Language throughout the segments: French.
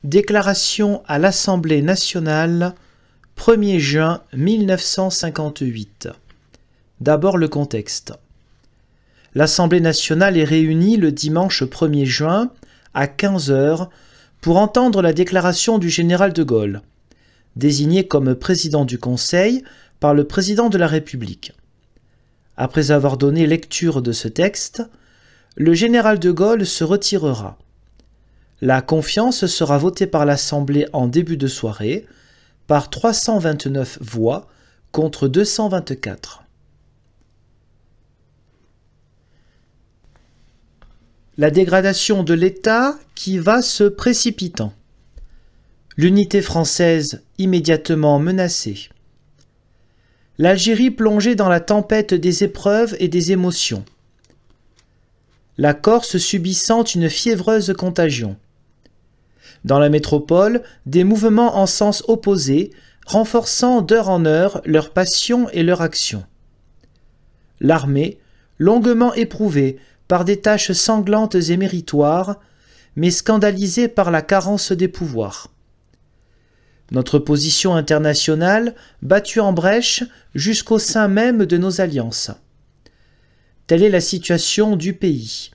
Déclaration à l'Assemblée nationale, 1er juin 1958. D'abord le contexte. L'Assemblée nationale est réunie le dimanche 1er juin à 15 h pour entendre la déclaration du général de Gaulle, désigné comme président du Conseil par le président de la République. Après avoir donné lecture de ce texte, le général de Gaulle se retirera. La confiance sera votée par l'Assemblée en début de soirée par 329 voix contre 224. La dégradation de l'État qui va se précipitant. L'unité française immédiatement menacée. L'Algérie plongée dans la tempête des épreuves et des émotions. La Corse subissant une fiévreuse contagion. Dans la métropole, des mouvements en sens opposé, renforçant d'heure en heure leur passion et leur action. L'armée, longuement éprouvée par des tâches sanglantes et méritoires, mais scandalisée par la carence des pouvoirs. Notre position internationale battue en brèche jusqu'au sein même de nos alliances. Telle est la situation du pays.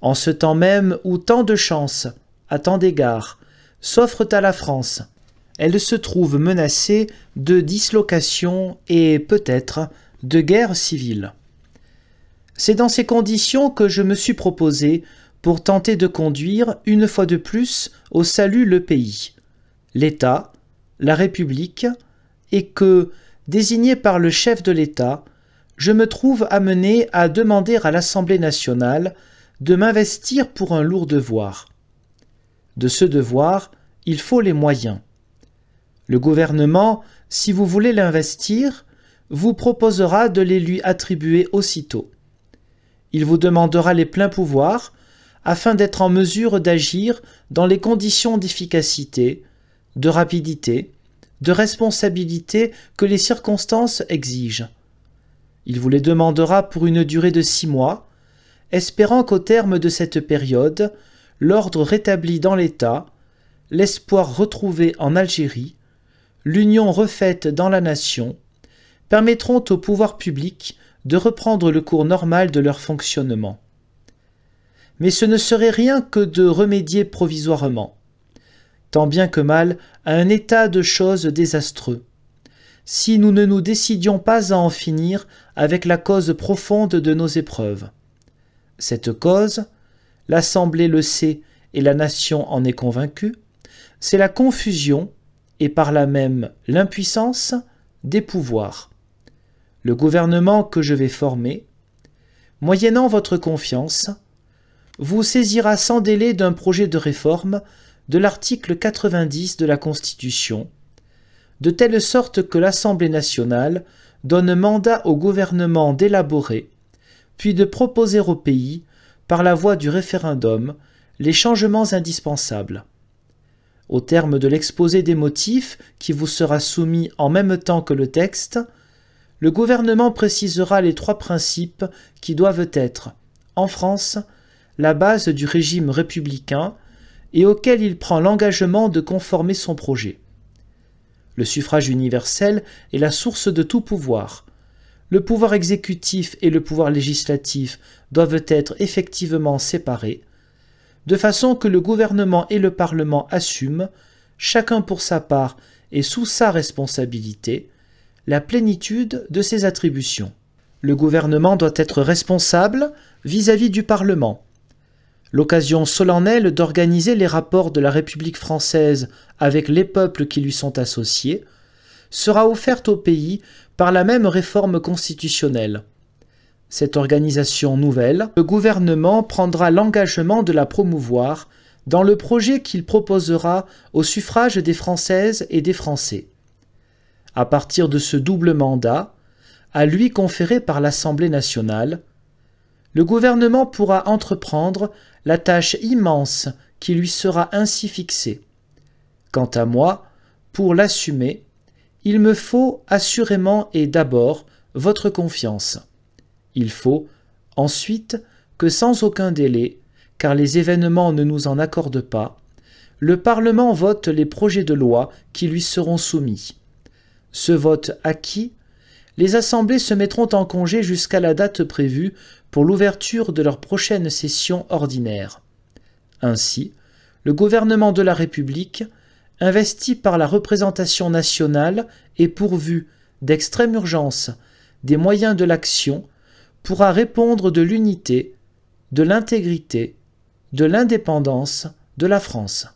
En ce temps même où tant de chances, à tant d'égards, s'offrent à la France, elle se trouve menacée de dislocation et peut-être de guerre civile. C'est dans ces conditions que je me suis proposé pour tenter de conduire, une fois de plus, au salut le pays, l'État, la République, et que, désigné par le chef de l'État, je me trouve amené à demander à l'Assemblée nationale de m'investir pour un lourd devoir. De ce devoir, il faut les moyens. Le gouvernement, si vous voulez l'investir, vous proposera de les lui attribuer aussitôt. Il vous demandera les pleins pouvoirs afin d'être en mesure d'agir dans les conditions d'efficacité, de rapidité, de responsabilité que les circonstances exigent. Il vous les demandera pour une durée de 6 mois, espérant qu'au terme de cette période, l'ordre rétabli dans l'État, l'espoir retrouvé en Algérie, l'union refaite dans la nation, permettront aux pouvoirs publics de reprendre le cours normal de leur fonctionnement. Mais ce ne serait rien que de remédier provisoirement, tant bien que mal à un état de choses désastreux, si nous ne nous décidions pas à en finir avec la cause profonde de nos épreuves. Cette cause, l'Assemblée le sait et la nation en est convaincue, c'est la confusion et par là même l'impuissance des pouvoirs. Le gouvernement que je vais former, moyennant votre confiance, vous saisira sans délai d'un projet de réforme de l'article 90 de la Constitution, de telle sorte que l'Assemblée nationale donne mandat au gouvernement d'élaborer, puis de proposer au pays, par la voie du référendum, les changements indispensables. Au terme de l'exposé des motifs qui vous sera soumis en même temps que le texte, le gouvernement précisera les 3 principes qui doivent être, en France, la base du régime républicain et auquel il prend l'engagement de conformer son projet. Le suffrage universel est la source de tout pouvoir. Le pouvoir exécutif et le pouvoir législatif doivent être effectivement séparés, de façon que le gouvernement et le Parlement assument, chacun pour sa part et sous sa responsabilité, la plénitude de ses attributions. Le gouvernement doit être responsable vis-à-vis du Parlement. L'occasion solennelle d'organiser les rapports de la République française avec les peuples qui lui sont associés sera offerte au pays par la même réforme constitutionnelle. Cette organisation nouvelle, le gouvernement prendra l'engagement de la promouvoir dans le projet qu'il proposera au suffrage des Françaises et des Français. À partir de ce double mandat, à lui conféré par l'Assemblée nationale, le gouvernement pourra entreprendre la tâche immense qui lui sera ainsi fixée. Quant à moi, pour l'assumer, il me faut assurément et d'abord votre confiance. Il faut, ensuite, que sans aucun délai, car les événements ne nous en accordent pas, le Parlement vote les projets de loi qui lui seront soumis. Ce vote acquis, les assemblées se mettront en congé jusqu'à la date prévue pour l'ouverture de leur prochaine session ordinaire. Ainsi, le gouvernement de la République, investi par la représentation nationale et pourvu d'extrême urgence des moyens de l'action, pourra répondre de l'unité, de l'intégrité, de l'indépendance de la France.